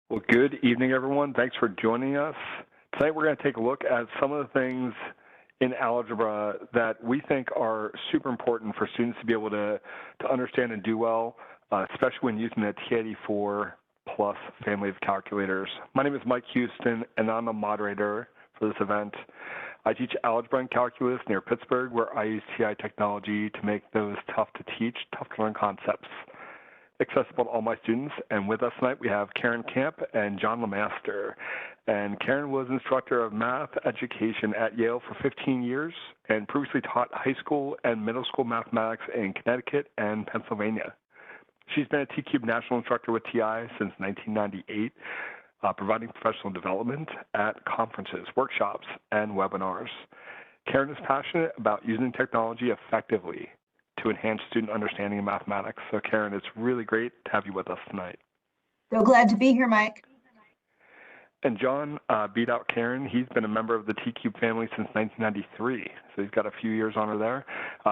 Well, good evening, everyone. Thanks for joining us. Tonight, we're going to take a look at some of the things in algebra that we think are super important for students to be able to understand and do well, especially when using the TI-84 plus family of calculators. My name is Mike Houston, and I'm a moderator for this event. I teach algebra and calculus near Pittsburgh, where I use TI technology to make those tough to teach, tough to learn concepts accessible to all my students. And with us tonight, we have Karen Camp and John Lemaster. And Karen was instructor of math education at Yale for 15 years and previously taught high school and middle school mathematics in Connecticut and Pennsylvania. She's been a T-Cube national instructor with TI since 1998, providing professional development at conferences, workshops, and webinars. Karen is passionate about using technology effectively to enhance student understanding of mathematics. So Karen, it's really great to have you with us tonight. So glad to be here, Mike. And John beat out Karen. He's been a member of the T-Cube family since 1993, so he's got a few years on her there.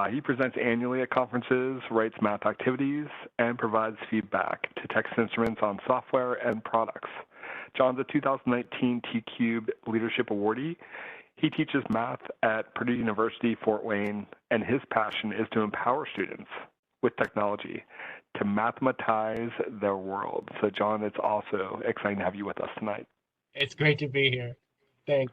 He presents annually at conferences, writes math activities, and provides feedback to Texas Instruments on software and products. John's a 2019 T-Cube Leadership Awardee. He teaches math at Purdue University, Fort Wayne, and his passion is to empower students with technology to mathematize their world. So, John, it's also exciting to have you with us tonight. It's great to be here. Thanks.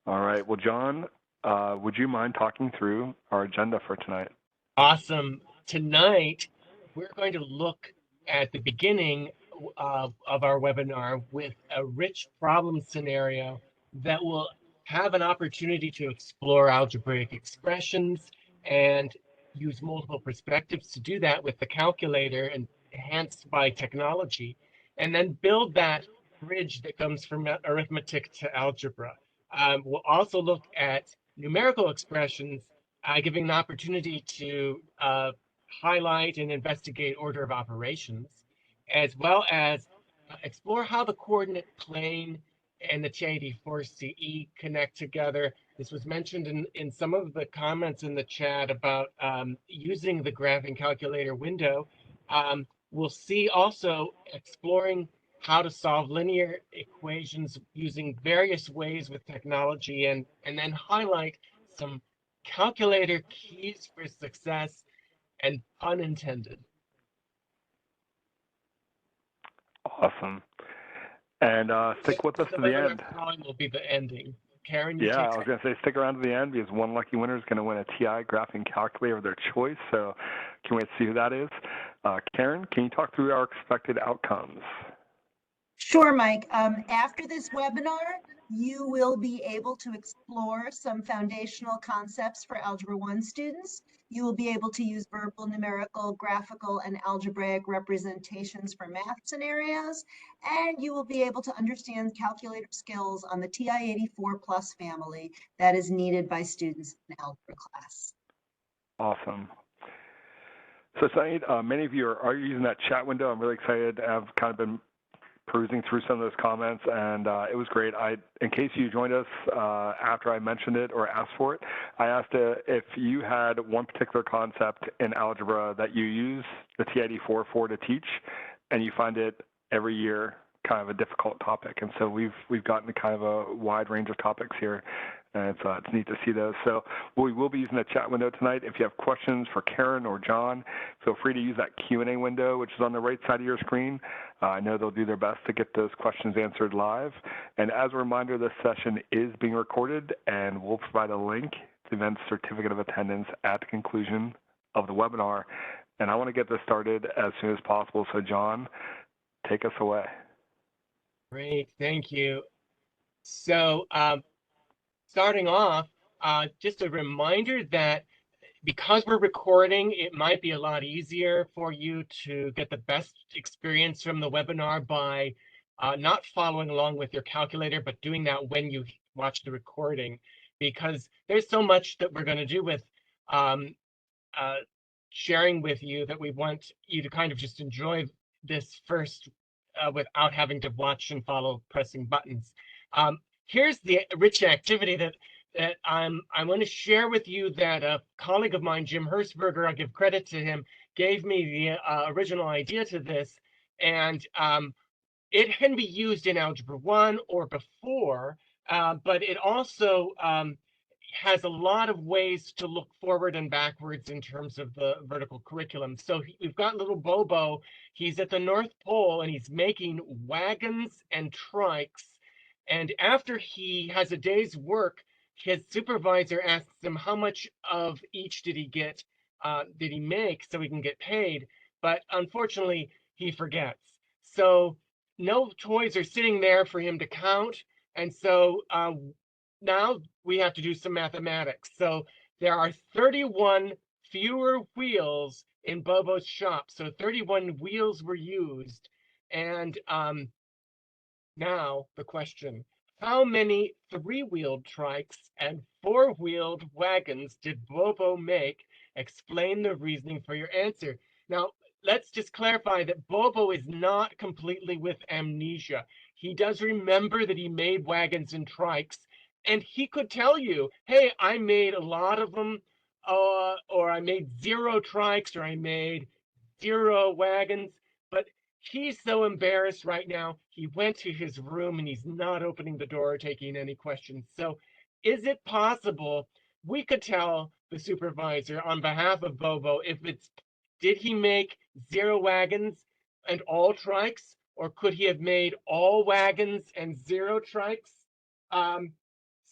All right. Well, John, would you mind talking through our agenda for tonight? Awesome. Tonight, we're going to look at the beginning of our webinar with a rich problem scenario that will have an opportunity to explore algebraic expressions and use multiple perspectives to do that with the calculator enhanced by technology, and then build that bridge that comes from arithmetic to algebra. We'll also look at numerical expressions, giving an opportunity to highlight and investigate order of operations, as well as explore how the coordinate plane and the TI-84 CE connect together. This was mentioned in some of the comments in the chat about using the graphing calculator window. We'll see also exploring how to solve linear equations using various ways with technology, and then highlight some calculator keys for success and pun intended. Awesome. And stick with us to the end. Will be the ending. Karen, yeah, I was going to say stick around to the end because one lucky winner is going to win a TI graphing calculator of their choice. So can't wait to see who that is. Karen, can you talk through our expected outcomes? Sure, Mike. After this webinar, you will be able to explore some foundational concepts for Algebra 1 students. You will be able to use verbal, numerical, graphical, and algebraic representations for math scenarios, and you will be able to understand calculator skills on the TI-84 plus family that is needed by students in algebra class. Awesome. So tonight, many of you are using that chat window. I'm really excited. I've kind of been perusing through some of those comments, and it was great. In case you joined us after I mentioned it or asked for it, I asked if you had one particular concept in algebra that you use the TI-84 for to teach, and you find it every year kind of a difficult topic. And so we've gotten kind of a wide range of topics here, and it's neat to see those. So we will be using the chat window tonight. If you have questions for Karen or John, feel free to use that Q&A window, which is on the right side of your screen. I know they'll do their best to get those questions answered live. And as a reminder, this session is being recorded, and we'll provide a link to the event certificate of attendance at the conclusion of the webinar. And I want to get this started as soon as possible. So John, take us away. Great, thank you. So starting off, just a reminder that because we're recording, it might be a lot easier for you to get the best experience from the webinar by not following along with your calculator, but doing that when you watch the recording, because there's so much that we're going to do with sharing with you that we want you to kind of just enjoy this first without having to watch and follow pressing buttons. Here's the rich activity that I'm going to share with you that a colleague of mine, Jim Hertzberger, I'll give credit to him, gave me the original idea to this. And it can be used in Algebra 1 or before, but it also has a lot of ways to look forward and backwards in terms of the vertical curriculum. So we've got little Bobo. He's at the North Pole and he's making wagons and trikes. And after he has a day's work, his supervisor asks him how much of each did he make so he can get paid. But unfortunately, he forgets. So no toys are sitting there for him to count. And so now we have to do some mathematics. So there are 31 fewer wheels in Bobo's shop. So 31 wheels were used. And now the question, how many three-wheeled trikes and four-wheeled wagons did Bobo make? Explain the reasoning for your answer. Now, let's just clarify that Bobo is not completely with amnesia. He does remember that he made wagons and trikes, and he could tell you, hey, I made a lot of them, or I made 0 trikes, or I made 0 wagons, but he's so embarrassed right now. He went to his room and he's not opening the door or taking any questions. So is it possible we could tell the supervisor on behalf of Bobo if did he make 0 wagons and all trikes, or could he have made all wagons and 0 trikes?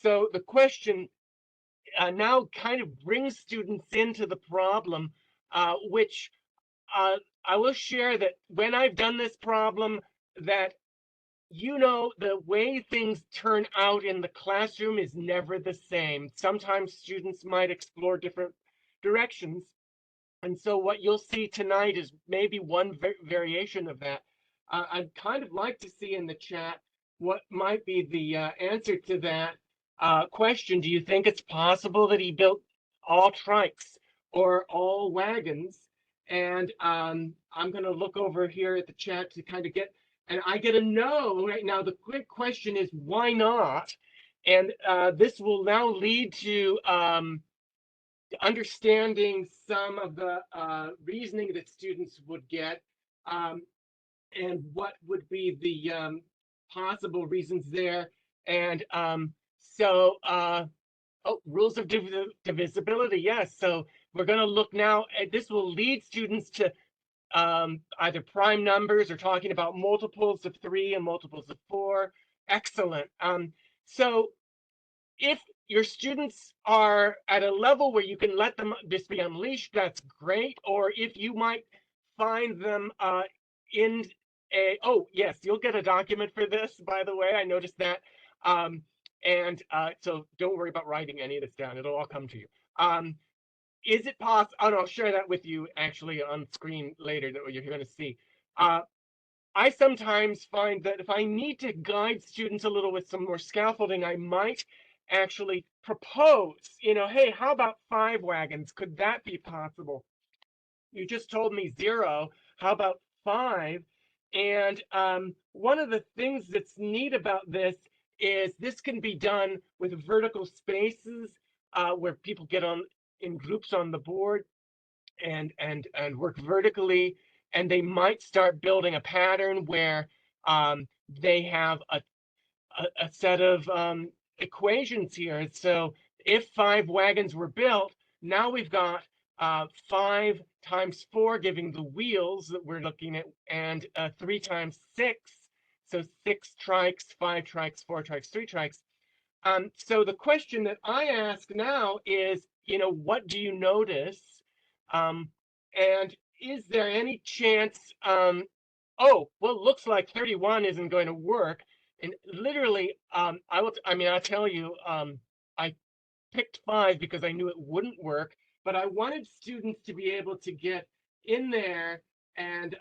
So the question now kind of brings students into the problem, which I will share that when I've done this problem, that the way things turn out in the classroom is never the same. Sometimes students might explore different directions. And so what you'll see tonight is maybe one variation of that. I'd kind of like to see in the chat what might be the answer to that question. Do you think it's possible that he built all trikes or all wagons? And I'm going to look over here at the chat to kind of and I get a no right now. The quick question is, why not? And this will now lead to understanding some of the reasoning that students would get, and what would be the possible reasons there. And rules of divisibility, yes. So we're going to look now at this will lead students to either prime numbers or talking about multiples of 3 and multiples of 4. Excellent. So if your students are at a level where you can let them just be unleashed, that's great. Or if you might find them in oh yes, you'll get a document for this, by the way. I noticed that. So don't worry about writing any of this down. It'll all come to you. Is it possible? Oh, no, I'll share that with you actually on screen later that you're going to see. I sometimes find that if I need to guide students a little with some more scaffolding, I might actually propose, hey, how about 5 wagons? Could that be possible? You just told me 0. How about 5? And one of the things that's neat about this is this can be done with vertical spaces where people get in groups on the board and work vertically, and they might start building a pattern where they have a set of equations here. So if 5 wagons were built, now we've got 5 times 4 giving the wheels that we're looking at, and 3 times 6. So 6 trikes, 5 trikes, 4 trikes, 3 trikes. So the question that I ask now is, what do you notice? And is there any chance, oh, well, looks like 31 isn't going to work. And literally, I'll tell you, I picked 5 because I knew it wouldn't work, but I wanted students to be able to get in there and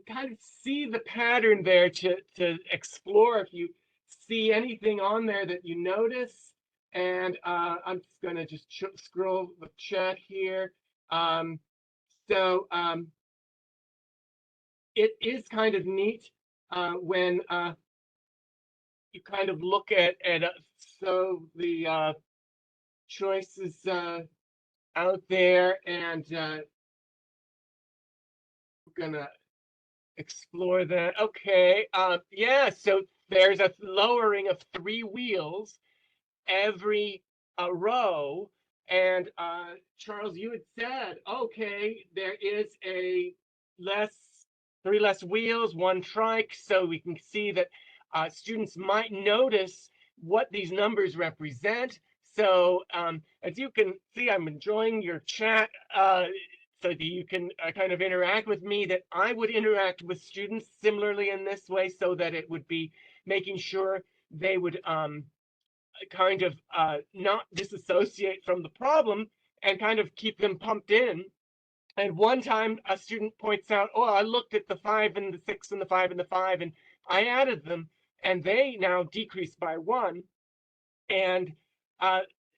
kind of see the pattern there to explore if you see anything on there that you notice. And I'm just going to just scroll the chat here. It is kind of neat when you kind of look at so the choices out there, and we're gonna explore that. Okay, yeah, so there's a lowering of 3 wheels every row. And Charles, you had said, okay, there is a less, 3 less wheels, 1 trike. So we can see that students might notice what these numbers represent. So as you can see, I'm enjoying your chat so that you can kind of interact with me, that I would interact with students similarly in this way, so that it would be making sure they would kind of not disassociate from the problem and kind of keep them pumped in. And one time a student points out, oh, I looked at the 5 and the 6 and the 5 and the 5, and I added them, and they now decrease by 1. And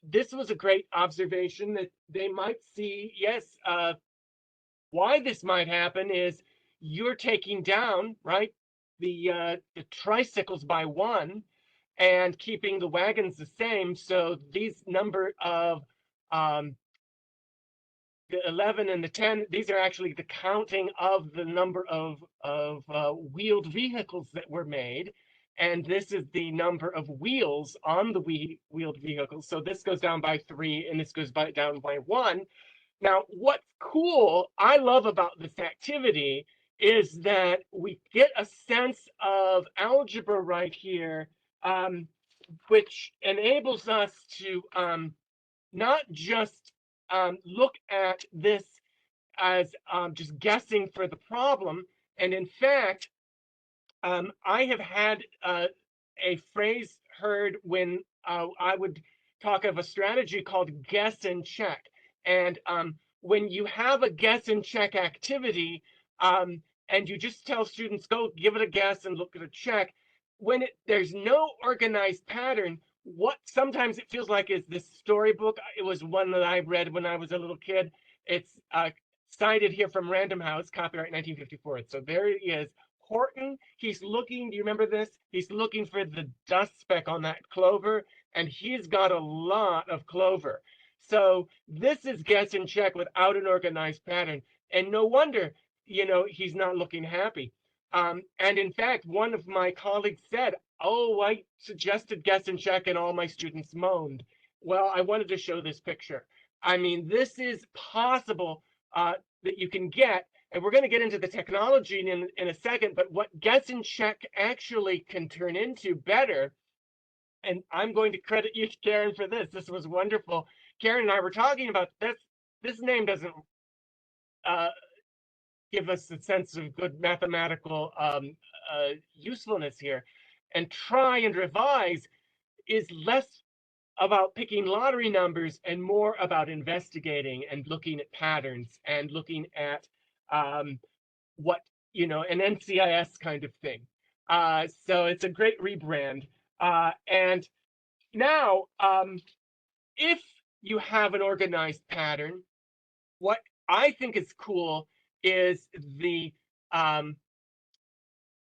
this was a great observation, that they might see, yes, why this might happen is you're taking down, right, the tricycles by 1 and keeping the wagons the same. So these number of the 11 and the 10, these are actually the counting of the number of wheeled vehicles that were made. And this is the number of wheels on the wheeled vehicles. So this goes down by 3 and this goes down by 1. Now, what's cool, I love about this activity, is that we get a sense of algebra right here, which enables us to not just look at this as just guessing for the problem. And in fact, I have had a phrase heard when I would talk of a strategy called guess and check. And when you have a guess and check activity, and you just tell students, go give it a guess and look at a check, when there's no organized pattern, what sometimes it feels like is this storybook. It was one that I read when I was a little kid. It's cited here from Random House, copyright 1954. So there he is. Horton, he's looking, do you remember this? He's looking for the dust speck on that clover, and he's got a lot of clover. So this is guess and check without an organized pattern. And no wonder, he's not looking happy. And in fact, one of my colleagues said, oh, I suggested guess and check and all my students moaned. Well, I wanted to show this picture. I mean, this is possible that you can get, and we're going to get into the technology in a second, but what guess and check actually can turn into better, and I'm going to credit you, Karen, for this. This was wonderful. Karen and I were talking about this. This name doesn't give us a sense of good mathematical usefulness here. And try and revise is less about picking lottery numbers and more about investigating and looking at patterns and looking at what, an NCIS kind of thing. So it's a great rebrand. And now, if you have an organized pattern, what I think is cool is the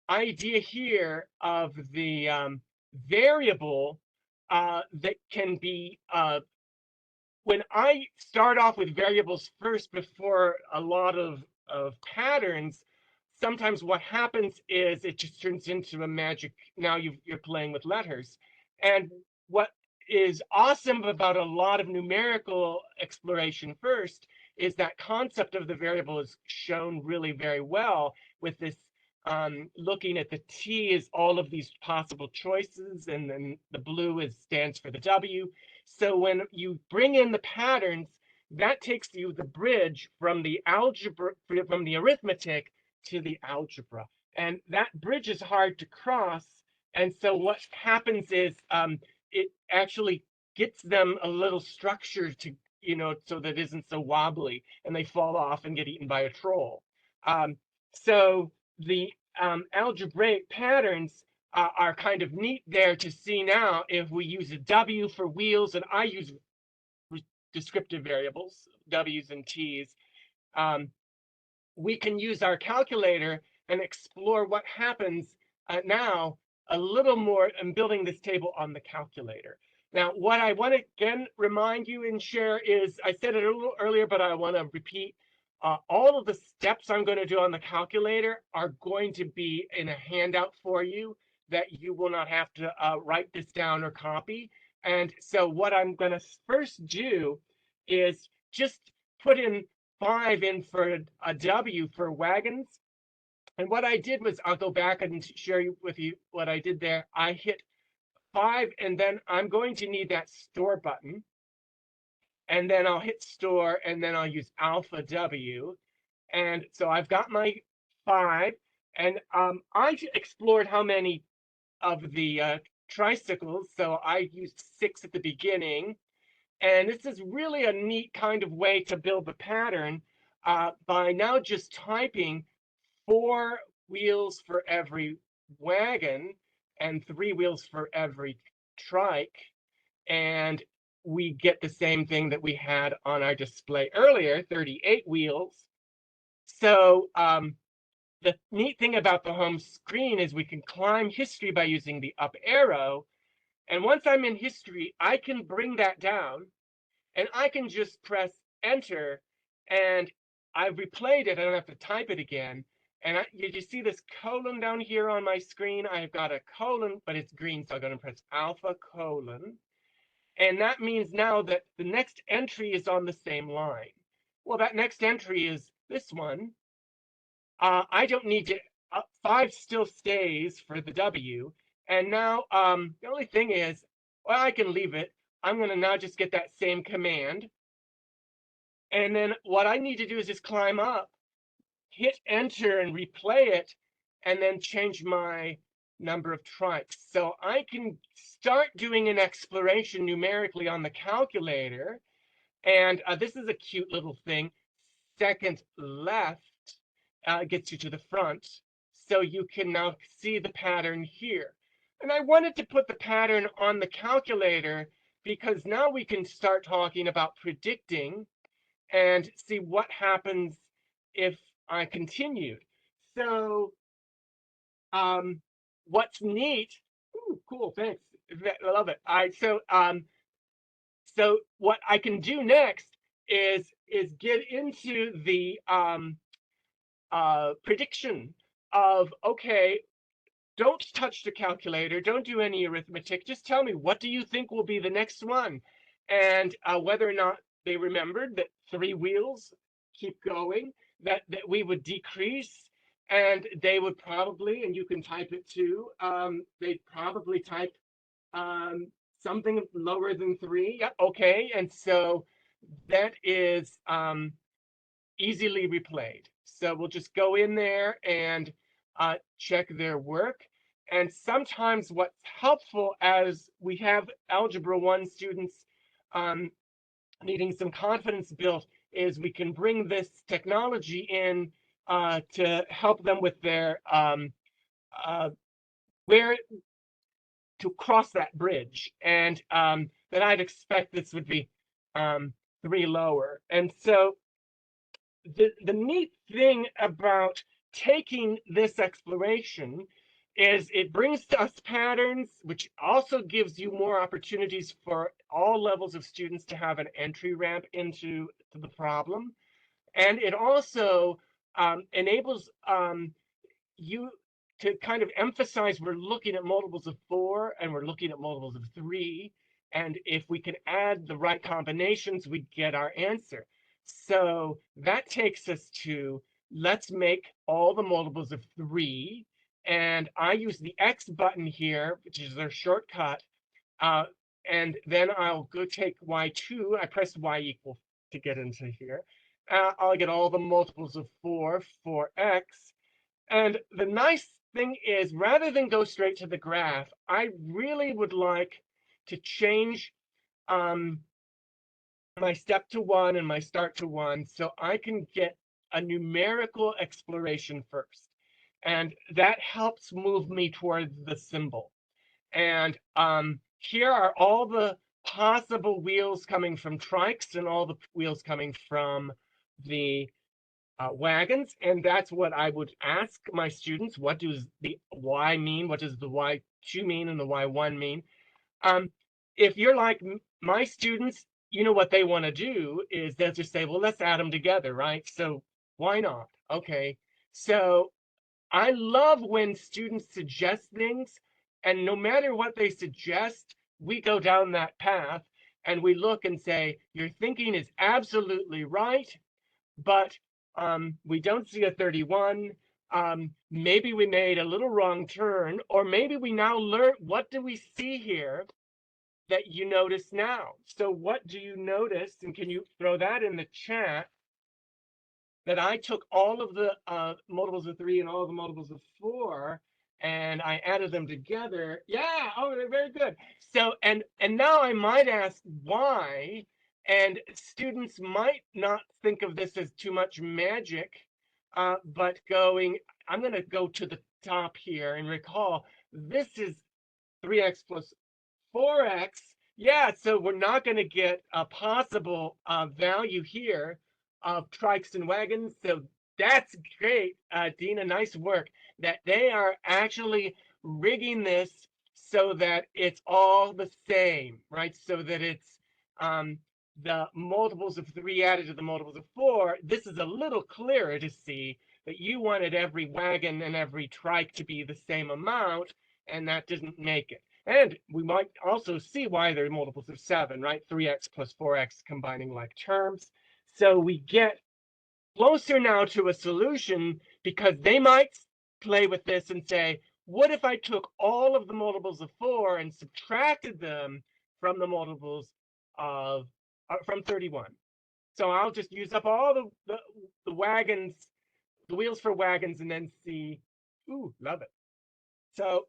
idea here of the variable that can be, when I start off with variables first before a lot of patterns, sometimes what happens is it just turns into a magic. Now you're playing with letters. And what is awesome about a lot of numerical exploration first is that concept of the variable is shown really very well with this looking at the T is all of these possible choices, and then the blue stands for the W. So when you bring in the patterns, that takes you the bridge from the algebra, from the arithmetic to the algebra. And that bridge is hard to cross. And so what happens is it actually gets them a little structure to, so that it isn't so wobbly and they fall off and get eaten by a troll. So the algebraic patterns are kind of neat there to see now. If we use a W for wheels, and I use descriptive variables, W's and T's, we can use our calculator and explore what happens now a little more in building this table on the calculator. Now, what I want to again remind you and share is, I said it a little earlier, but I want to repeat, all of the steps I'm going to do on the calculator are going to be in a handout for you that you will not have to write this down or copy. And so what I'm going to first do is just put in 5 in for a W for wagons. And what I did was, I'll go back and share with you what I did there. I hit 5, and then I'm going to need that store button. And then I'll hit store, and then I'll use alpha W. And so I've got my 5, and I explored how many of the tricycles. So I used 6 at the beginning. And this is really a neat kind of way to build the pattern by now just typing 4 wheels for every wagon and 3 wheels for every trike. And we get the same thing that we had on our display earlier, 38 wheels. So the neat thing about the home screen is we can climb history by using the up arrow. And once I'm in history, I can bring that down and I can just press enter, and I've replayed it. I don't have to type it again. And you see this colon down here on my screen? I've got a colon, but it's green, so I'm going to press alpha colon. And that means now that the next entry is on the same line. Well, that next entry is this one. I don't need to, 5 still stays for the W. And now the only thing is, well, I can leave it. I'm going to now just get that same command. And then what I need to do is just climb up, hit enter and replay it, and then change my number of trikes. So I can start doing an exploration numerically on the calculator. And this is a cute little thing. Second left gets you to the front. So you can now see the pattern here. And I wanted to put the pattern on the calculator because now we can start talking about predicting and see what happens if I continued. So what's neat, ooh, cool, thanks, I love it. So what I can do next is get into the prediction of, okay, don't touch the calculator, don't do any arithmetic, just tell me, what do you think will be the next one? And whether or not they remembered that 3 wheels keep going, that we would decrease, and they would probably, and you can type it too, they'd probably type something lower than 3. Yeah, okay, and so that is easily replayed. So we'll just go in there and check their work. And sometimes what's helpful, as we have Algebra 1 students needing some confidence built, is we can bring this technology in to help them with their where to cross that bridge. And then I'd expect this would be 3 lower. And so the neat thing about taking this exploration is it brings to us patterns, which also gives you more opportunities for all levels of students to have an entry ramp into the problem. And it also enables you to kind of emphasize we're looking at multiples of 4 and we're looking at multiples of 3. And if we can add the right combinations, we get our answer. So that takes us to, let's make all the multiples of 3. And I use the X button here, which is their shortcut. And then I'll go take Y2. I press Y equal to get into here. I'll get all the multiples of 4 for X. And the nice thing is, rather than go straight to the graph, I really would like to change my step to 1 and my start to 1 so I can get a numerical exploration first. And that helps move me towards the symbol. And here are all the possible wheels coming from trikes and all the wheels coming from the wagons. And that's what I would ask my students. What does the Y mean? What does the Y2 mean and the Y1 mean? If you're like my students, you know what they want to do is they'll just say, well, let's add them together, right? So Why not? Okay, so I love when students suggest things, and no matter what they suggest, we go down that path and we look and say, your thinking is absolutely right, but we don't see a 31. Maybe we made a little wrong turn, or maybe we now learn, what do we see here that you notice now? So what do you notice? And can you throw that in the chat? That I took all of the multiples of 3 and all of the multiples of 4, and I added them together. Yeah, oh, they're very good. So, and now I might ask why, and students might not think of this as too much magic, but I'm going to go to the top here and recall, this is 3x plus 4x. Yeah, so we're not going to get a possible value here of trikes and wagons. So that's great, Dina, nice work. That they are actually rigging this so that it's all the same, right? So that it's the multiples of 3 added to the multiples of 4. This is a little clearer to see that you wanted every wagon and every trike to be the same amount, and that didn't make it. And we might also see why they're multiples of 7, right? 3x plus 4x combining like terms. So we get closer now to a solution, because they might play with this and say, what if I took all of the multiples of 4 and subtracted them from the multiples of, from 31? So I'll just use up all the wagons, the wheels for wagons, and then see, ooh, love it. So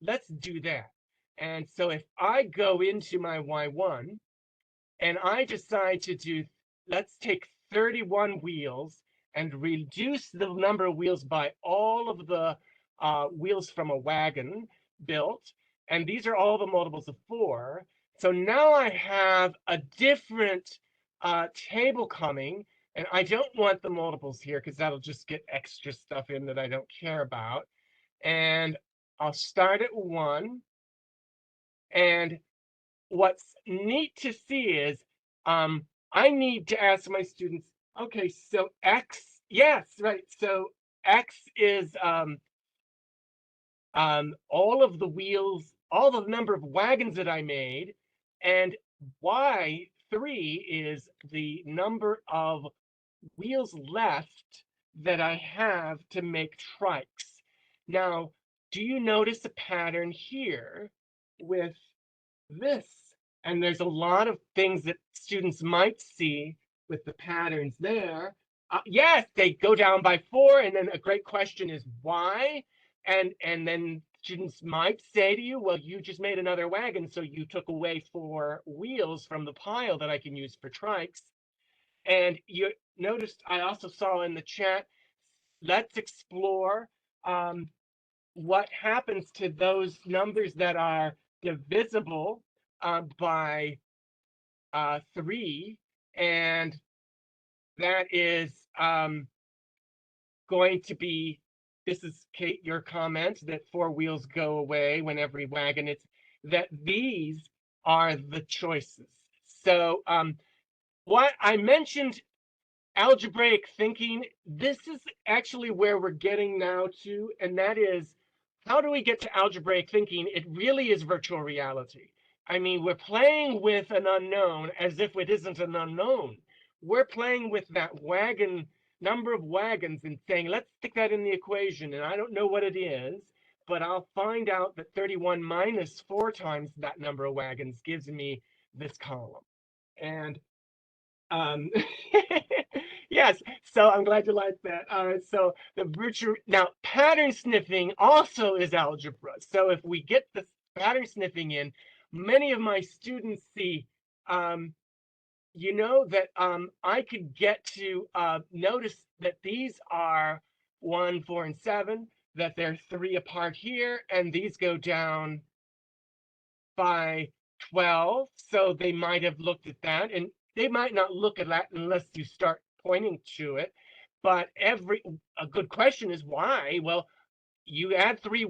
let's do that. And so if I go into my Y1 and I decide to do, let's take 31 wheels and reduce the number of wheels by all of the wheels from a wagon built. And these are all the multiples of 4. So now I have a different table coming. And I don't want the multiples here because that'll just get extra stuff in that I don't care about. And I'll start at 1. And what's neat to see is I need to ask my students, okay, so X, yes, right. So X is all of the wheels, all the number of wagons that I made, and Y3 is the number of wheels left that I have to make trikes. Now, do you notice a pattern here with this? And there's a lot of things that students might see with the patterns there. Yes, they go down by 4, and then a great question is why? And then students might say to you, well, you just made another wagon, so you took away 4 wheels from the pile that I can use for trikes. And you noticed I also saw in the chat, let's explore what happens to those numbers that are divisible by 3, and that is going to be, this is Kate, your comment that 4 wheels go away when every wagon, it's that these are the choices. So what I mentioned, algebraic thinking, this is actually where we're getting now to, and that is, how do we get to algebraic thinking? It really is virtual reality. I mean, we're playing with an unknown as if it isn't an unknown. We're playing with that wagon, number of wagons, and saying, let's stick that in the equation. And I don't know what it is, but I'll find out that 31 minus 4 times that number of wagons gives me this column. And yes, so I'm glad you like that. All right, so the virtual, now pattern sniffing also is algebra. So if we get the pattern sniffing in, many of my students see, you know, that I could get to notice that these are 1, 4, and 7, that they're 3 apart here, and these go down by 12. So they might have looked at that, and they might not look at that unless you start pointing to it. But a good question is why? Well, you add 3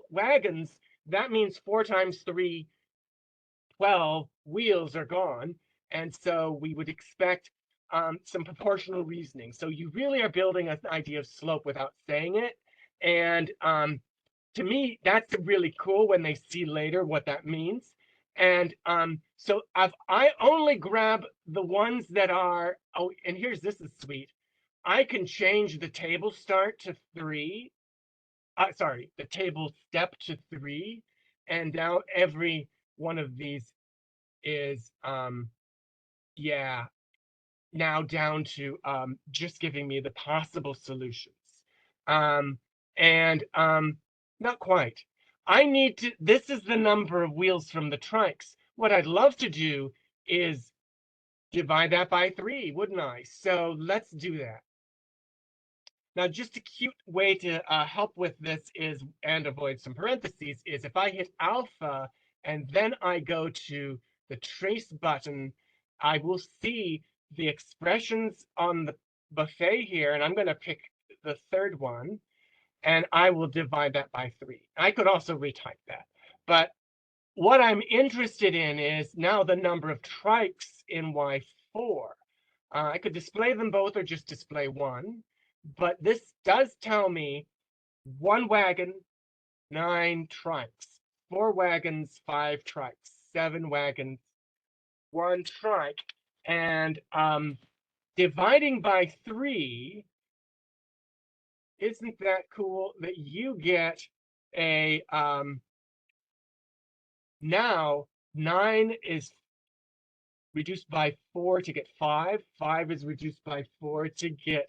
wagons, that means 4 times 3, 12 wheels are gone. And so we would expect some proportional reasoning. So you really are building an idea of slope without saying it. And to me, that's really cool when they see later what that means. And so I only grab the ones that are, oh, and this is sweet. I can change the table start to 3. Sorry, the table step to 3. And now every one of these is, yeah, now down to just giving me the possible solutions. And not quite. I need to, this is the number of wheels from the trikes. What I'd love to do is divide that by 3, wouldn't I? So let's do that. Now, just a cute way to help with this is, and avoid some parentheses, is if I hit alpha and then I go to the trace button, I will see the expressions on the buffet here, and I'm going to pick the third one, and I will divide that by 3. I could also retype that. But what I'm interested in is now the number of trikes in Y4. I could display them both or just display one. But this does tell me 1 wagon, 9 trikes, 4 wagons, 5 trikes, 7 wagons, 1 trike, and dividing by 3, isn't that cool that you get a, now 9 is reduced by 4 to get 5, 5 is reduced by 4 to get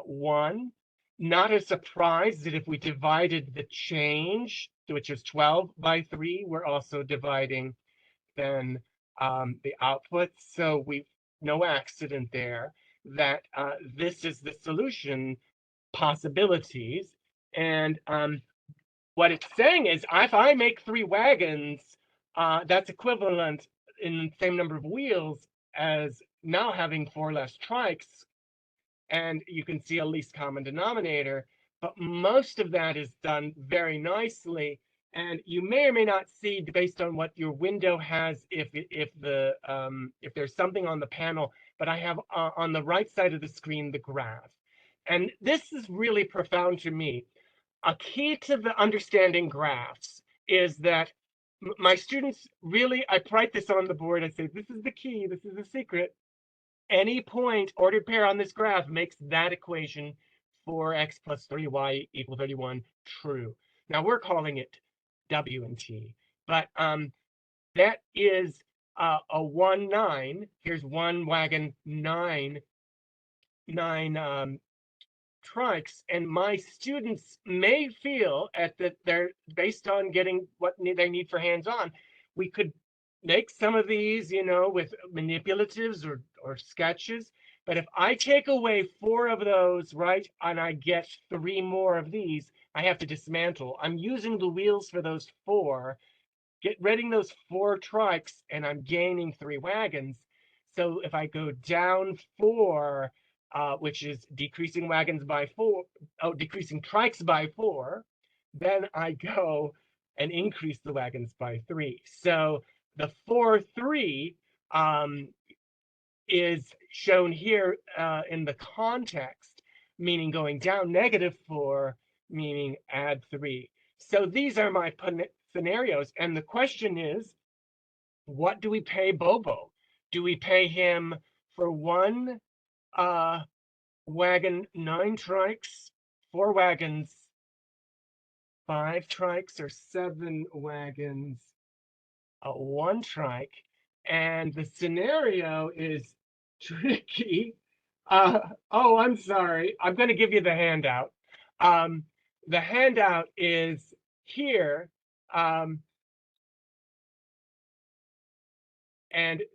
1. Not a surprise that if we divided the change, which is 12 by 3, we're also dividing then the output. So we've no accident there that this is the solution possibilities. And what it's saying is if I make 3 wagons, that's equivalent in the same number of wheels as now having 4 less trikes. And you can see a least common denominator, but most of that is done very nicely. And you may or may not see, based on what your window has, if there's something on the panel, but I have on the right side of the screen the graph. And this is really profound to me. A key to the understanding graphs is that my students really, I write this on the board, I say, this is the key, this is the secret. Any point ordered pair on this graph makes that equation 4x plus 3y equal 31 true. Now we're calling it W and T, but that is a 1, 9. Here's 1 wagon, 9 trikes, and my students may feel that they're based on getting what they need for hands-on. We could make some of these, with manipulatives or sketches. But if I take away 4 of those, right, and I get 3 more of these, I have to dismantle. I'm using the wheels for those 4, getting those 4 trikes, and I'm gaining 3 wagons. So if I go down 4, which is decreasing wagons by 4, decreasing trikes by 4, then I go and increase the wagons by 3. So the 4, 3 is shown here in the context, meaning going down, -4, meaning add 3. So these are my scenarios. And the question is, what do we pay Bobo? Do we pay him for 1 wagon, 9 trikes, 4 wagons, 5 trikes, or 7 wagons, 1 trike? And the scenario is tricky. Oh, I'm sorry. I'm going to give you the handout. The handout is here. And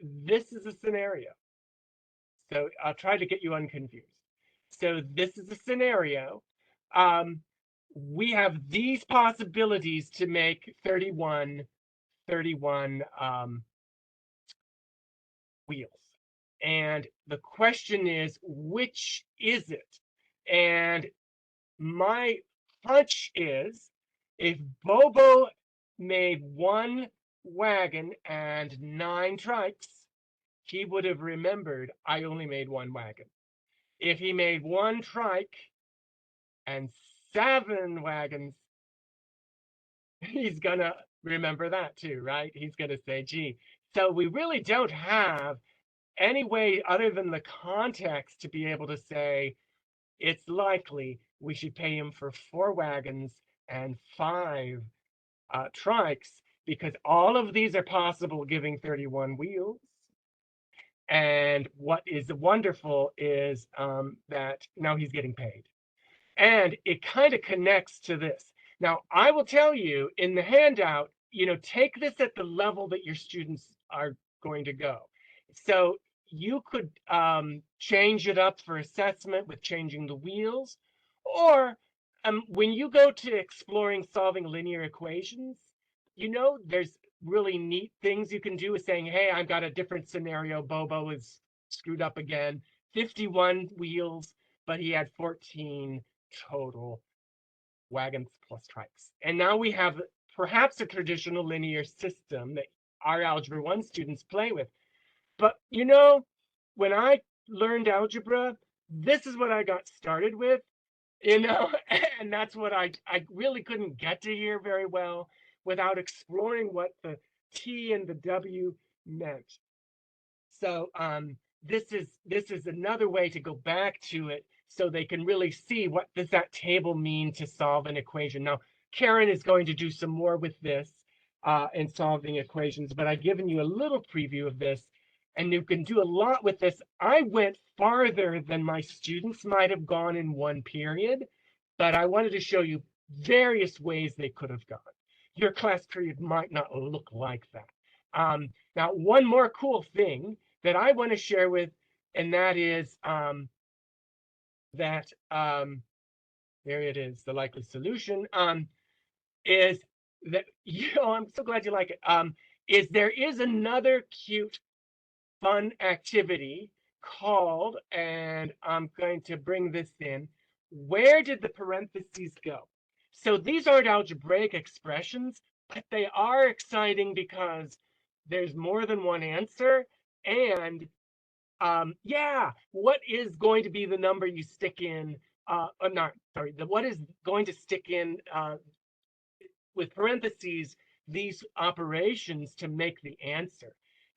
this is a scenario. So I'll try to get you unconfused. So this is a scenario. We have these possibilities to make 31 wheels. And the question is, which is it? And my hunch is, if Bobo made 1 wagon and 9 trikes, he would have remembered I only made one wagon. If he made one trike and 7 wagons, he's gonna remember that too, right? He's gonna say, gee. So we really don't have any way other than the context to be able to say it's likely we should pay him for 4 wagons and 5 trikes, because all of these are possible giving 31 wheels. And what is wonderful is that now he's getting paid. And it kind of connects to this. Now, I will tell you in the handout, take this at the level that your students are going to go. So you could change it up for assessment with changing the wheels, or when you go to exploring solving linear equations, there's really neat things you can do with saying, hey, I've got a different scenario. Bobo is screwed up again. 51 wheels, but he had 14 total wagons plus trikes. And now we have perhaps a traditional linear system that our Algebra 1 students play with. But when I learned algebra, this is what I got started with, and that's what I really couldn't get to here very well without exploring what the T and the W meant. So this is another way to go back to it so they can really see what does that table mean to solve an equation. Now, Karen is going to do some more with this in solving equations, but I've given you a little preview of this, and you can do a lot with this. I went farther than my students might have gone in one period, but I wanted to show you various ways they could have gone. Your class period might not look like that. Now, one more cool thing that I want to share with, and that is that there it is, the likely solution, is that, I'm so glad you like it, is there is another cute, fun activity called, and I'm going to bring this in, where did the parentheses go? So these aren't algebraic expressions, but they are exciting because there's more than one answer. And yeah, what is going to be the number you stick in? What is going to stick in with parentheses these operations to make the answer?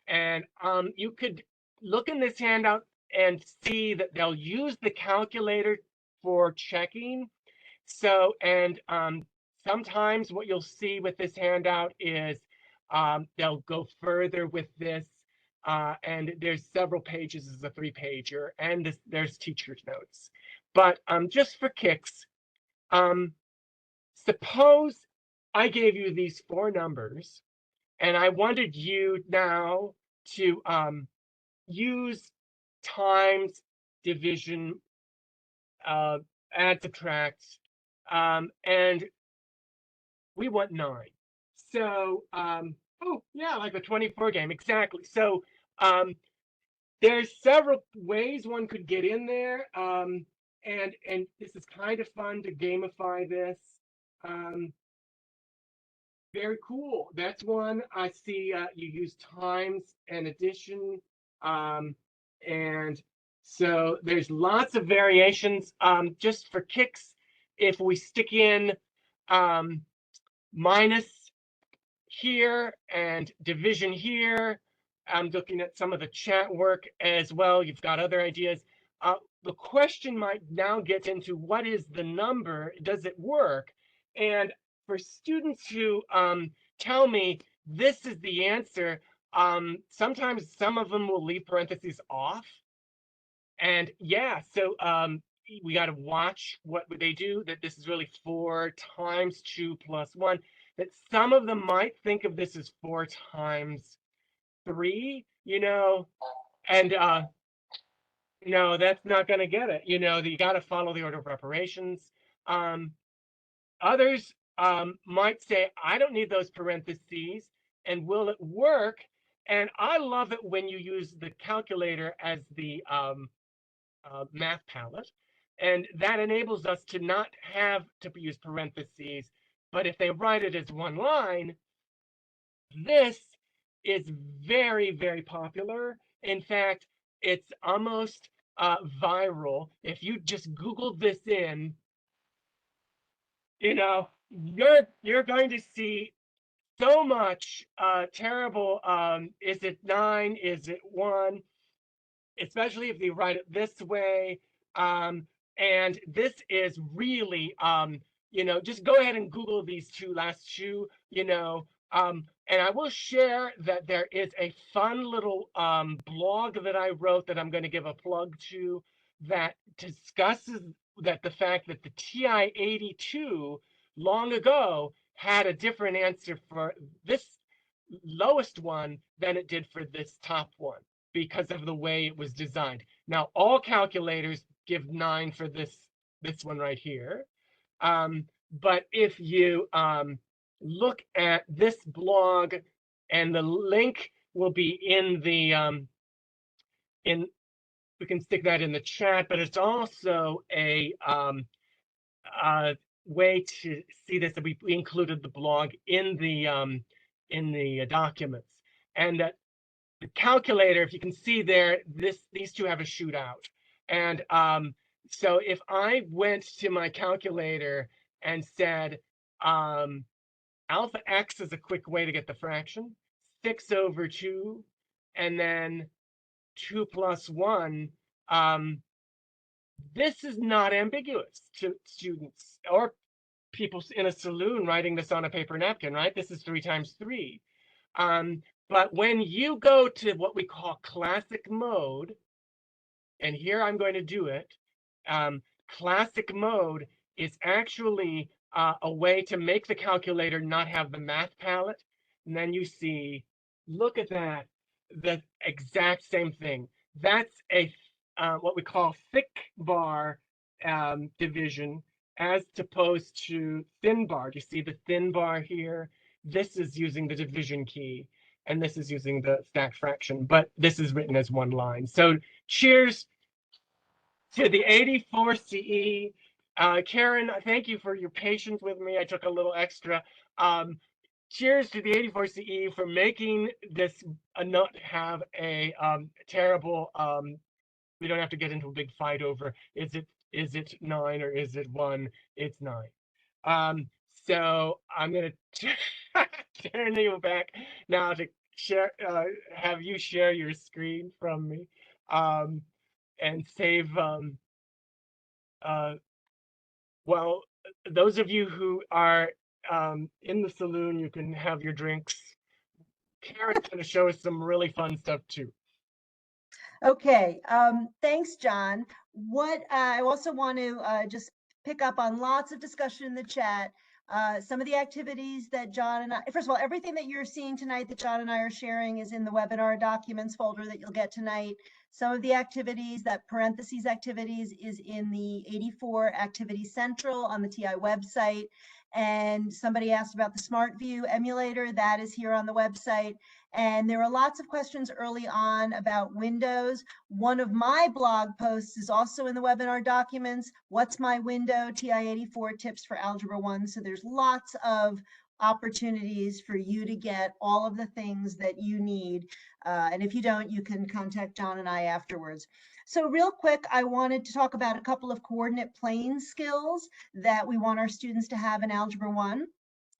And you could look in this handout and see that they'll use the calculator for checking. So, and sometimes what you'll see with this handout is they'll go further with this. And there's several pages, this is a 3-pager, and there's teacher's notes. But just for kicks, suppose I gave you these 4 numbers, and I wanted you now to use times, division, add, subtract, and we want 9. So, oh yeah, like the 24 game, exactly. So there's several ways one could get in there, and this is kind of fun to gamify this. Very cool. That's one. I see you use times and addition, and so there's lots of variations. Just for kicks, if we stick in minus here and division here, I'm looking at some of the chat work as well. You've got other ideas. The question might now get into what is the number? Does it work? And for students who tell me this is the answer, sometimes some of them will leave parentheses off. And yeah, so we got to watch what they do, that this is really 4 times 2 plus 1, that some of them might think of this as 4 times 3, and no, that's not going to get it. You got to follow the order of operations. Others might say, I don't need those parentheses, and will it work? And I love it when you use the calculator as the math palette, and that enables us to not have to use parentheses, but if they write it as one line, this is very, very popular. In fact, it's almost viral. If you just Google this in, you're going to see so much terrible. Is it 9? Is it 1? Especially if you write it this way. And this is really, just go ahead and Google these last two, and I will share that there is a fun little blog that I wrote that I'm going to give a plug to that discusses that the fact that the TI-82 long ago had a different answer for this lowest one than it did for this top one because of the way it was designed. Now, all calculators give 9 for this one right here. But if you look at this blog, and the link will be in the we can stick that in the chat, but it's also a way to see this. That we included the blog in the documents, and that the calculator, if you can see there, these two have a shootout. And so if I went to my calculator and said alpha x is a quick way to get the fraction, 6/2, and then 2 plus 1, this is not ambiguous to students or people in a saloon writing this on a paper napkin, right? This is 3 times 3. But when you go to what we call classic mode, and here I'm going to do it, classic mode is actually a way to make the calculator not have the math palette. And then you see, look at that, the exact same thing. That's a what we call thick bar division, as opposed to thin bar. Do you see the thin bar here? This is using the division key, and this is using the stacked fraction, but this is written as one line. So cheers to the 84 CE. Karen, thank you for your patience with me. I took a little extra. Cheers to the 84 CE for making this not have a terrible, we don't have to get into a big fight over, is it 9 or is it 1? It's 9. So I'm going to turn you back now to share, have you share your screen from me, and save, well, those of you who are in the saloon, you can have your drinks. Karen's going to show us some really fun stuff too. Okay, thanks, John. What I also want to just pick up on lots of discussion in the chat. Some of the activities that John and I, first of all, everything that you're seeing tonight that John and I are sharing is in the webinar documents folder that you'll get tonight. Some of the activities, that parentheses activities, is in the 84 Activity Central on the TI website. And somebody asked about the SmartView emulator, that is here on the website. And there were lots of questions early on about Windows. One of my blog posts is also in the webinar documents. What's my window? TI-84 tips for Algebra 1. So there's lots of opportunities for you to get all of the things that you need. And if you don't, you can contact John and I afterwards. So real quick, I wanted to talk about a couple of coordinate plane skills that we want our students to have in Algebra 1.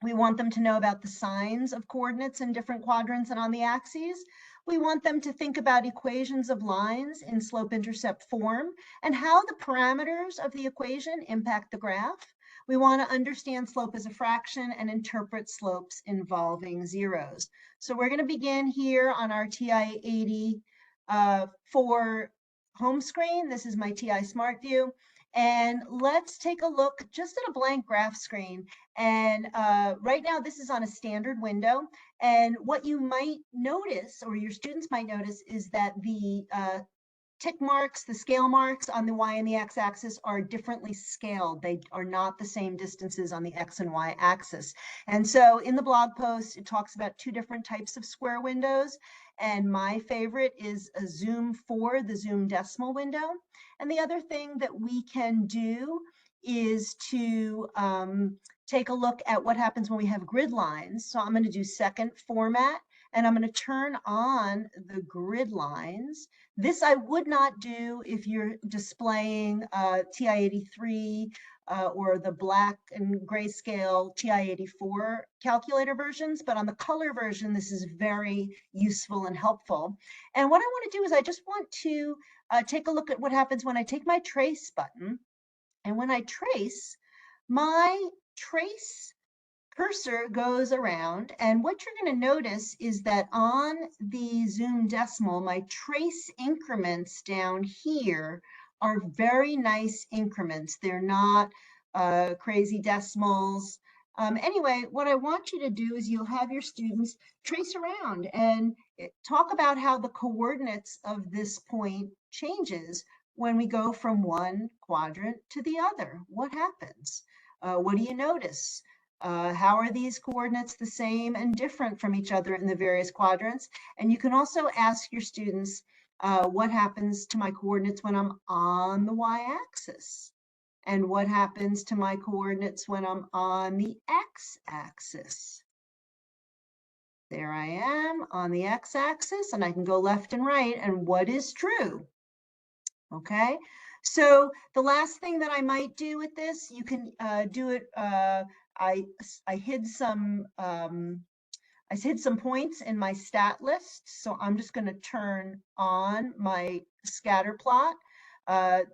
We want them to know about the signs of coordinates in different quadrants and on the axes. We want them to think about equations of lines in slope-intercept form and how the parameters of the equation impact the graph. We want to understand slope as a fraction and interpret slopes involving zeros. So we're going to begin here on our TI-84 home screen. This is my TI SmartView. And let's take a look just at a blank graph screen. And right now, this is on a standard window. And what you might notice, or your students might notice, is that the tick marks, the scale marks on the Y and the X axis are differently scaled. They are not the same distances on the X and Y axis. And so in the blog post, it talks about 2 different types of square windows. And my favorite is a zoom 4, the zoom decimal window. And the other thing that we can do is to take a look at what happens when we have grid lines. So I'm going to do second format. and I'm going to turn on the grid lines. This I would not do if you're displaying TI-84 or the black and grayscale TI-84 calculator versions, but on the color version, this is very useful and helpful. And what I want to do is I just want to take a look at what happens when I take my trace button. And when I trace, my trace cursor goes around, and what you're going to notice is that on the zoom decimal, my trace increments down here are very nice increments. They're not crazy decimals. Anyway, what I want you to do is you'll have your students trace around and talk about how the coordinates of this point changes when we go from one quadrant to the other. What happens? What do you notice? How are these coordinates the same and different from each other in the various quadrants? And you can also ask your students, what happens to my coordinates when I'm on the y-axis? And what happens to my coordinates when I'm on the x-axis? There I am on the x-axis, and I can go left and right, and what is true? Okay, so the last thing that I might do with this, you can do it, I hid some points in my stat list, so I'm just going to turn on my scatter plot.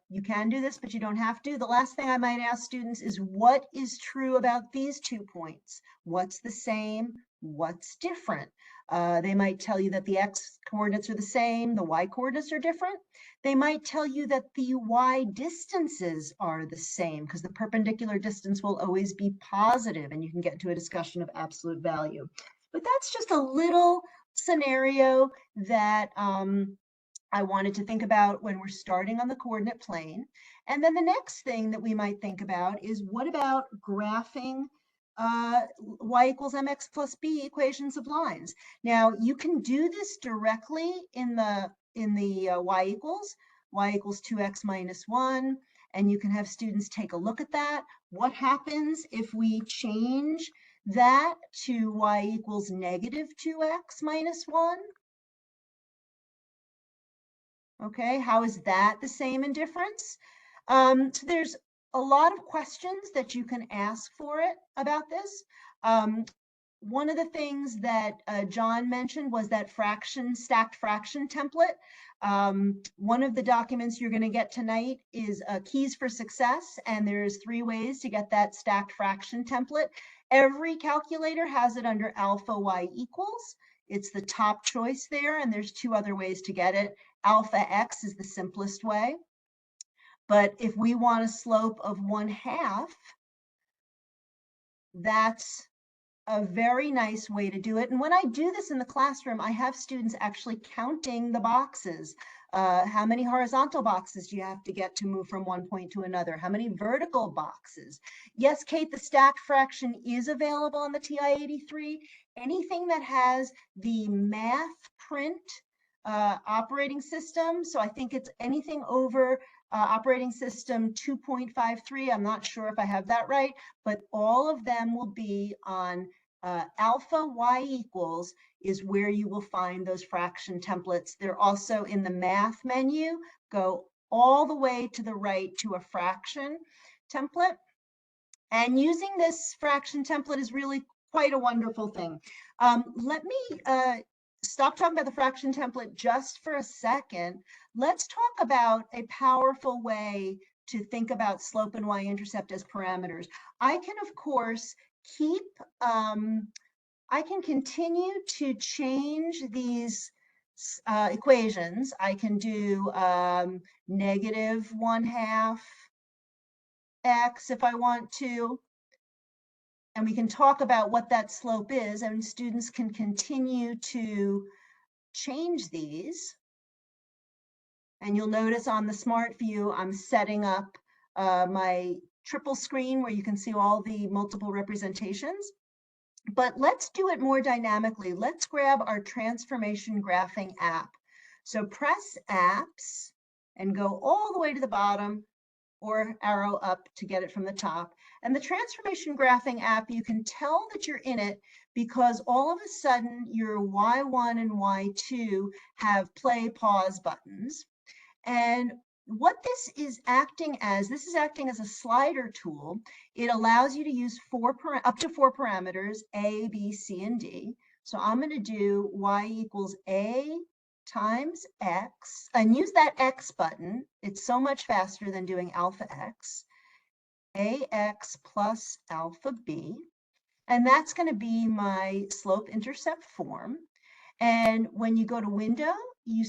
You can do this, but you don't have to. The last thing I might ask students is, what is true about these 2 points? What's the same? What's different? They might tell you that the x coordinates are the same, the y coordinates are different. They might tell you that the y distances are the same, because the perpendicular distance will always be positive, and you can get into a discussion of absolute value. But that's just a little scenario that I wanted to think about when we're starting on the coordinate plane. And then the next thing that we might think about is, what about graphing y equals mx plus b equations of lines? Now, you can do this directly in the y equals 2x minus 1, and you can have students take a look at that. What happens if we change that to y equals negative 2x minus 1? Okay, how is that the same in difference? So there's a lot of questions that you can ask for it about this. One of the things that John mentioned was that stacked fraction template. One of the documents you're going to get tonight is Keys for Success, and there's 3 ways to get that stacked fraction template. Every calculator has it under alpha y equals. It's the top choice there, and there's 2 other ways to get it. Alpha x is the simplest way. But if we want a slope of 1/2, that's a very nice way to do it. And when I do this in the classroom, I have students actually counting the boxes. How many horizontal boxes do you have to get to move from one point to another? How many vertical boxes? Yes, Kate, the stacked fraction is available on the TI-83. Anything that has the math print operating system, so I think it's anything over operating system 2.53. I'm not sure if I have that right, but all of them will be on alpha y equals is where you will find those fraction templates. They're also in the math menu. Go all the way to the right to a fraction template. And using this fraction template is really quite a wonderful thing. Let me stop talking about the fraction template just for a second. Let's talk about a powerful way to think about slope and y-intercept as parameters. I can, of course, I can continue to change these equations. I can do negative 1/2 x if I want to. And we can talk about what that slope is, and students can continue to change these. And you'll notice on the Smart View, I'm setting up my triple screen where you can see all the multiple representations. But let's do it more dynamically. Let's grab our transformation graphing app. So press apps and go all the way to the bottom, or arrow up to get it from the top. And the transformation graphing app, you can tell that you're in it because all of a sudden your Y1 and Y2 have play pause buttons. And what this is acting as a slider tool. It allows you to use up to 4 parameters, A, B, C, and D. So I'm going to do Y equals A times X and use that X button. It's so much faster than doing alpha X. AX plus alpha B. And that's going to be my slope intercept form. And when you go to window, you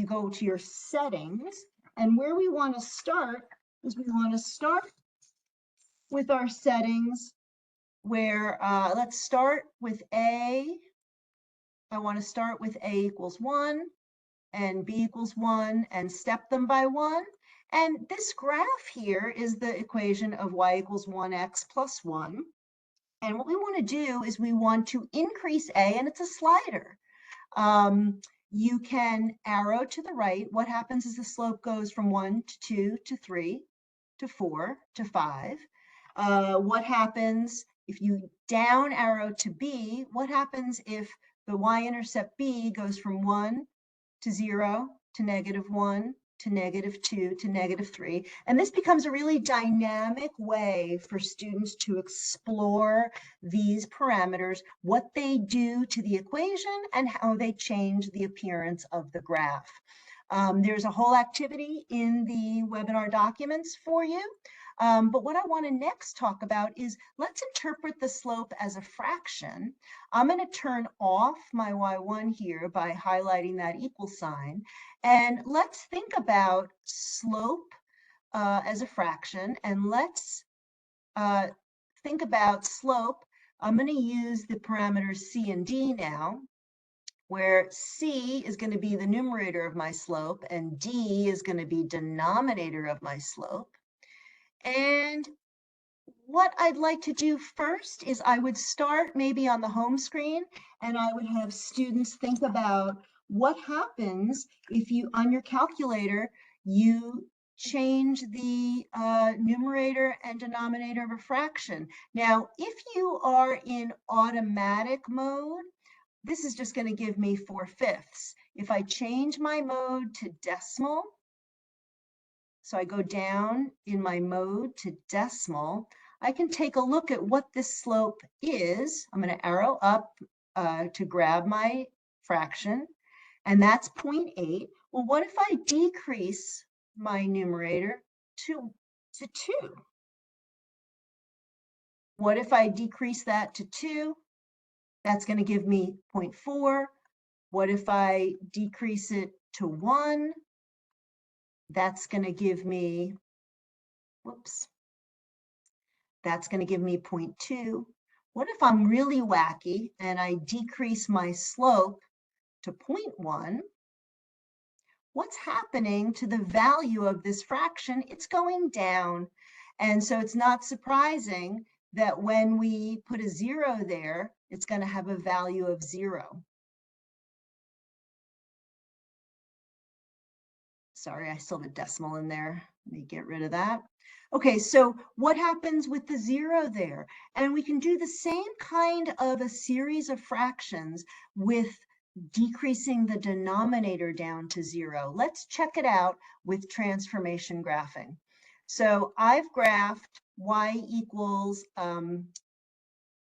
go to your settings, and where we want to start is we want to start with our settings where let's start with A. I want to start with A equals 1 and B equals 1 and step them by 1. And this graph here is the equation of Y equals 1x plus 1. And what we want to do is we want to increase A, and it's a slider. You can arrow to the right. What happens is the slope goes from 1 to 2 to 3 to 4 to 5. What happens if you down arrow to B? What happens if the y-intercept B goes from 1 to 0 to -1 to -2 to -3? And this becomes a really dynamic way for students to explore these parameters, what they do to the equation, and how they change the appearance of the graph. There's a whole activity in the webinar documents for you. But what I want to next talk about is let's interpret the slope as a fraction. I'm going to turn off my Y1 here by highlighting that equal sign. And let's think about slope as a fraction. And let's think about slope. I'm going to use the parameters C and D now, where C is going to be the numerator of my slope and D is going to be denominator of my slope. And what I'd like to do first is I would start maybe on the home screen, and I would have students think about what happens if you, on your calculator, you change the numerator and denominator of a fraction. Now, if you are in automatic mode, this is just going to give me 4/5. If I change my mode to decimal, so I go down in my mode to decimal, I can take a look at what this slope is. I'm going to arrow up to grab my fraction, and that's 0.8. Well, what if I decrease my numerator to 2? What if I decrease that to 2? That's going to give me 0.4. What if I decrease it to 1? That's going to give me, that's going to give me 0.2. What if I'm really wacky and I decrease my slope to 0.1? What's happening to the value of this fraction? It's going down. And so it's not surprising that when we put a 0 there, it's going to have a value of 0. Sorry, I still have a decimal in there. Let me get rid of that. Okay, so what happens with the 0 there? And we can do the same kind of a series of fractions with decreasing the denominator down to 0. Let's check it out with transformation graphing. So I've graphed y equals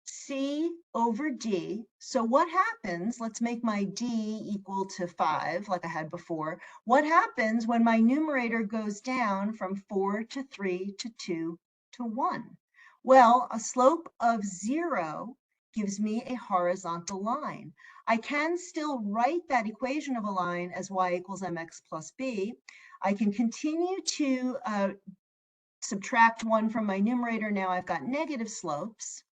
C over D. So what happens, let's make my D equal to 5 like I had before. What happens when my numerator goes down from 4 to 3 to 2 to 1? Well, a slope of 0 gives me a horizontal line. I can still write that equation of a line as y equals mx plus b. I can continue to subtract 1 from my numerator. Now I've got negative slopes.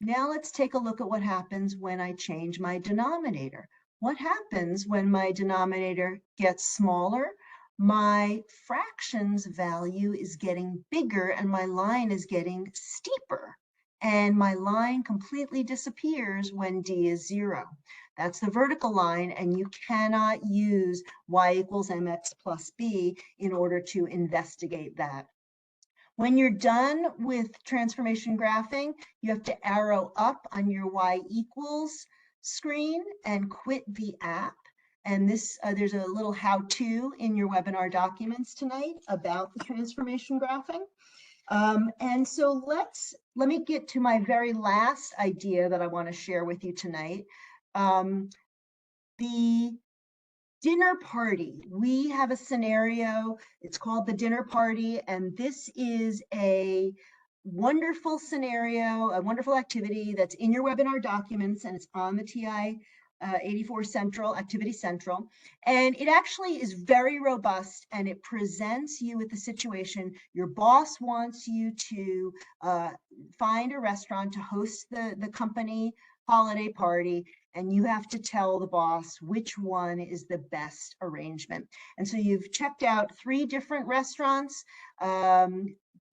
Now let's take a look at what happens when I change my denominator. What happens when my denominator gets smaller? My fractions value is getting bigger and my line is getting steeper. And my line completely disappears when D is 0. That's the vertical line, and you cannot use y equals mx plus b in order to investigate that. When you're done with transformation graphing, you have to arrow up on your y equals screen and quit the app. And this, there's a little how-to in your webinar documents tonight about the transformation graphing. And so let me get to my very last idea that I want to share with you tonight. The dinner party. We have a scenario, it's called the dinner party, and this is a wonderful scenario, a wonderful activity that's in your webinar documents, and it's on the TI-84 Central, Activity Central. And it actually is very robust, and it presents you with the situation. Your boss wants you to find a restaurant to host the company holiday party, and you have to tell the boss which one is the best arrangement. And so you've checked out 3 different restaurants,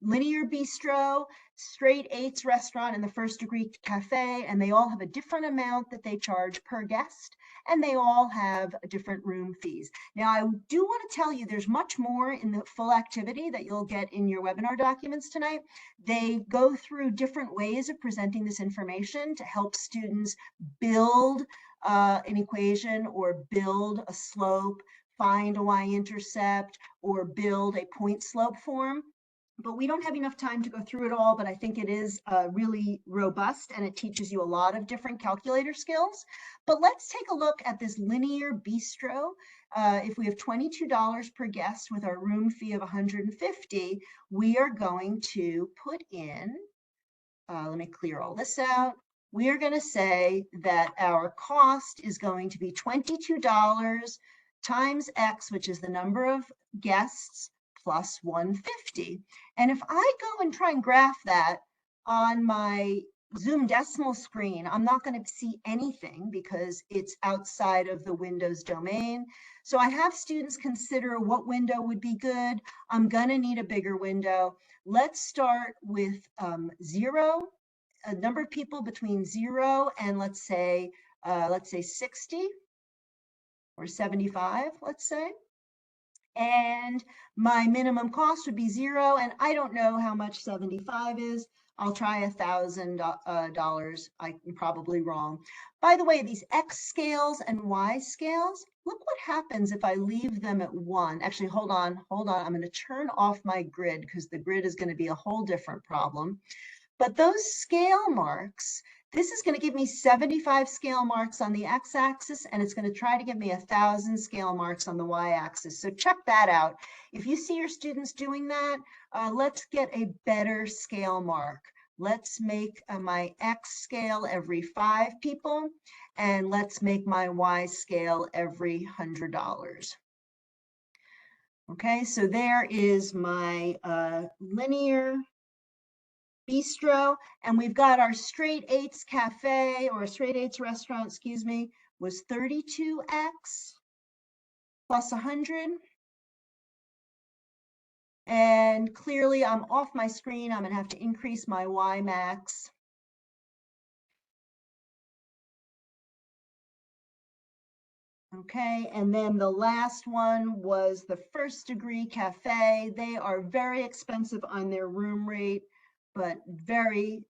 Linear Bistro, Straight Eights Restaurant, and the First Degree Cafe, and they all have a different amount that they charge per guest, and they all have different room fees. Now, I do want to tell you there's much more in the full activity that you'll get in your webinar documents tonight. They go through different ways of presenting this information to help students build an equation or build a slope, find a y-intercept, or build a point slope form. But we don't have enough time to go through it all, but I think it is really robust, and it teaches you a lot of different calculator skills. But let's take a look at this Linear Bistro. If we have $22 per guest with our room fee of $150, we are going to put in, let me clear all this out. We are going to say that our cost is going to be $22 times X, which is the number of guests, plus 150. And if I go and try and graph that on my Zoom decimal screen, I'm not going to see anything because it's outside of the Windows domain. So I have students consider what window would be good. I'm going to need a bigger window. Let's start with 0, a number of people between 0 and let's say 60 or 75, let's say. And my minimum cost would be 0, and I don't know how much 75 is. I'll try $1,000. I'm probably wrong. By the way, these X scales and Y scales, look what happens if I leave them at 1. Actually, hold on. I'm going to turn off my grid because the grid is going to be a whole different problem. But those scale marks, this is going to give me 75 scale marks on the x-axis, and it's going to try to give me 1,000 scale marks on the y-axis. So check that out. If you see your students doing that, let's get a better scale mark. Let's make my x scale every 5 people, and let's make my y scale every $100. Okay, so there is my linear bistro, and we've got our Straight Eights Cafe, or Straight Eights restaurant, excuse me, was 32x plus 100. And clearly I'm off my screen. I'm going to have to increase my Y max. Okay, and then the last one was the First Degree Cafe. They are very expensive on their room rate, but very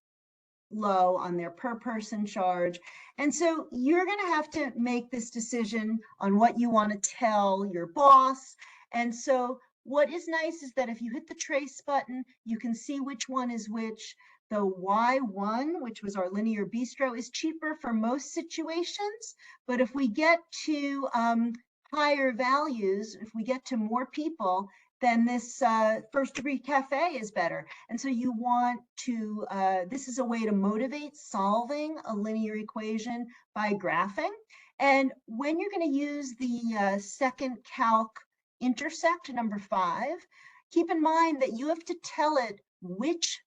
low on their per person charge. And so you're going to have to make this decision on what you want to tell your boss. And so what is nice is that if you hit the trace button, you can see which one is which. The Y1, which was our Linear Bistro, is cheaper for most situations. But if we get to higher values, if we get to more people, then this First Degree Cafe is better. And so you want to, this is a way to motivate solving a linear equation by graphing. And when you're going to use the second calc intersect, number 5, keep in mind that you have to tell it which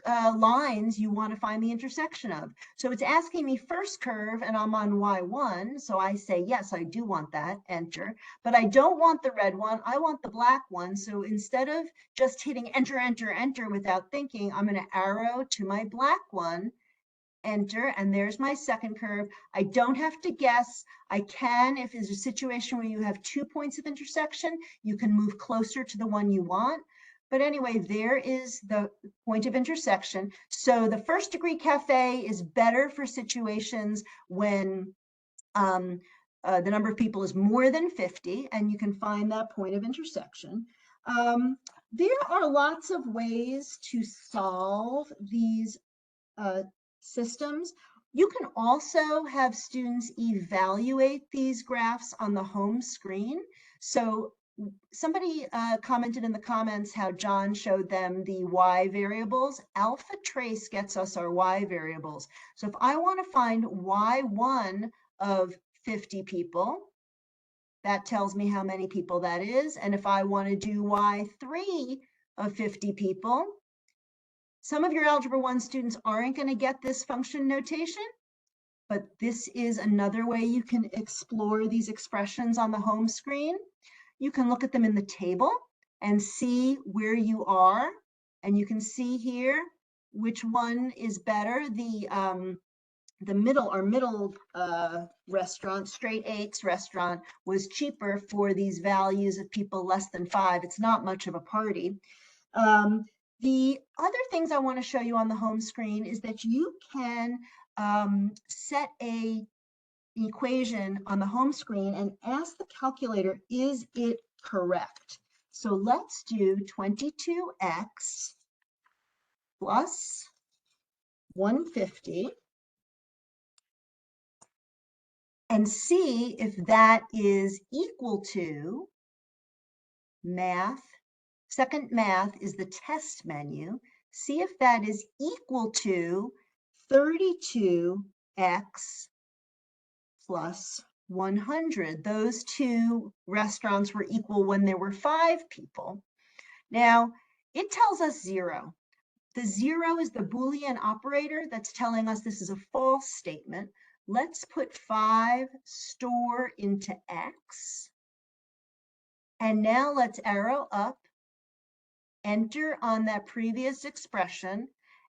lines you want to find the intersection of. So it's asking me first curve, and I'm on Y1, so I say, yes, I do want that, enter. But I don't want the red one, I want the black one. So instead of just hitting enter, enter, enter without thinking, I'm going to arrow to my black one, enter, and there's my second curve. I don't have to guess. I can, if there's a situation where you have 2 points of intersection, you can move closer to the one you want. But anyway, there is the point of intersection. So the first degree cafe is better for situations when the number of people is more than 50, and you can find that point of intersection. There are lots of ways to solve these systems. You can also have students evaluate these graphs on the home screen. So somebody commented in the comments how John showed them the y variables. Alpha trace gets us our y variables. So if I want to find y1 of 50 people, that tells me how many people that is. And if I want to do y3 of 50 people, some of your Algebra 1 students aren't going to get this function notation, but this is another way you can explore these expressions on the home screen. You can look at them in the table and see where you are. And you can see here which one is better. The middle restaurant, Straight Eights restaurant, was cheaper for these values of people less than 5. It's not much of a party. The other things I want to show you on the home screen is that you can set an equation on the home screen and ask the calculator, is it correct? So let's do 22x plus 150 and see if that is equal to math. Second math is the test menu. See if that is equal to 32x plus 100. Those two restaurants were equal when there were 5 people. Now, it tells us 0. The 0 is the Boolean operator that's telling us this is a false statement. Let's put 5 store into x. And now let's arrow up, enter on that previous expression.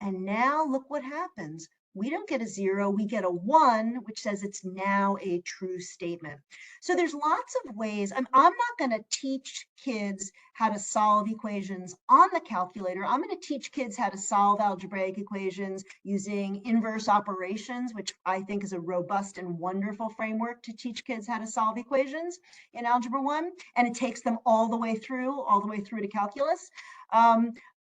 And now look what happens. We don't get a 0, we get a 1, which says it's now a true statement. So there's lots of ways. I'm not going to teach kids how to solve equations on the calculator. I'm going to teach kids how to solve algebraic equations using inverse operations, which I think is a robust and wonderful framework to teach kids how to solve equations in Algebra 1. And it takes them all the way through to calculus.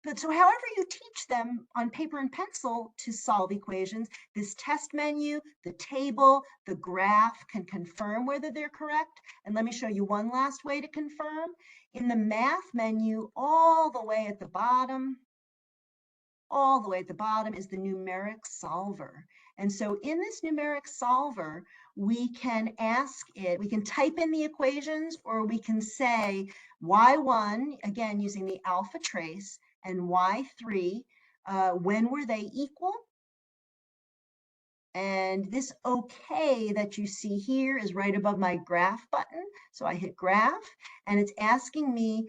But so however you teach them on paper and pencil to solve equations, this test menu, the table, the graph can confirm whether they're correct. And let me show you one last way to confirm. In the math menu, all the way at the bottom is the numeric solver. And so in this numeric solver, we can ask it, we can type in the equations, or we can say y1, again, using the alpha trace, and y3, when were they equal? And this OK that you see here is right above my graph button. So I hit graph, and it's asking me,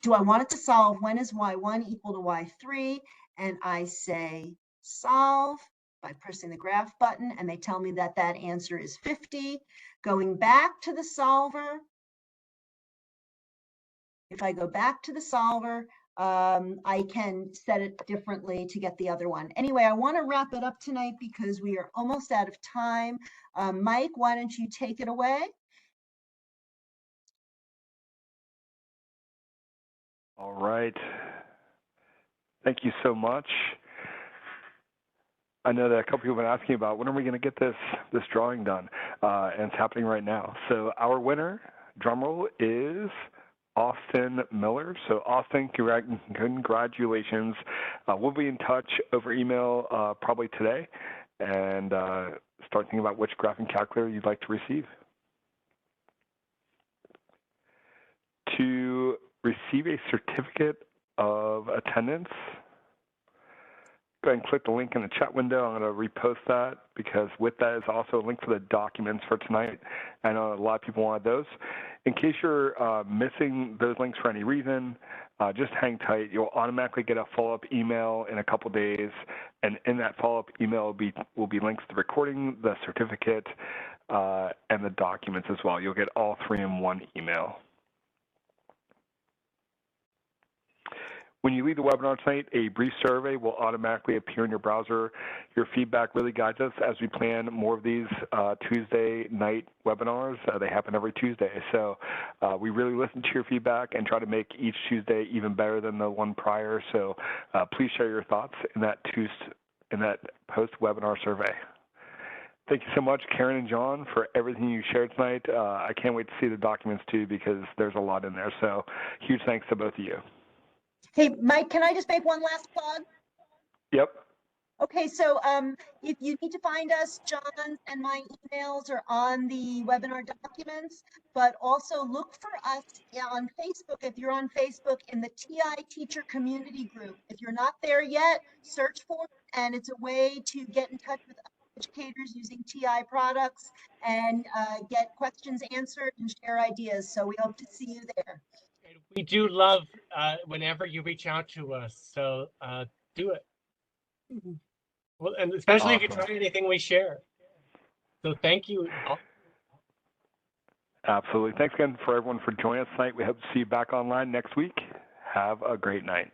do I want it to solve when is y1 equal to y3? And I say solve by pressing the graph button, and they tell me that that answer is 50. Going back to the solver, if I go back to the solver, I can set it differently to get the other one. Anyway, I want to wrap it up tonight because we are almost out of time. Mike, why don't you take it away? All right. Thank you so much. I know that a couple people have been asking about when are we going to get this drawing done, and it's happening right now. So our winner, drumroll, is Austin Miller. So Austin, congratulations. We'll be in touch over email probably today and start thinking about which graphing calculator you'd like to receive. To receive a certificate of attendance, go ahead and click the link in the chat window. I'm going to repost that because with that is also a link for the documents for tonight. I know a lot of people wanted those. In case you're missing those links for any reason, just hang tight. You'll automatically get a follow-up email in a couple days, and in that follow-up email will be links to the recording, the certificate, and the documents as well. You'll get all 3 in one email. When you leave the webinar tonight, a brief survey will automatically appear in your browser. Your feedback really guides us as we plan more of these Tuesday night webinars. They happen every Tuesday. So we really listen to your feedback and try to make each Tuesday even better than the one prior. So please share your thoughts in that post-webinar survey. Thank you so much, Karen and John, for everything you shared tonight. I can't wait to see the documents too because there's a lot in there. So huge thanks to both of you. Hey, Mike, can I just make one last plug? Yep. Okay, so if you need to find us, John's and my emails are on the webinar documents, but also look for us on Facebook. If you're on Facebook in the TI teacher community group, if you're not there yet, search for it, and it's a way to get in touch with educators using TI products and get questions answered and share ideas. So we hope to see you there. We do love whenever you reach out to us, so do it. Well, and especially if you try anything we share. So thank you all. Absolutely. Thanks again for everyone for joining us tonight. We hope to see you back online next week. Have a great night.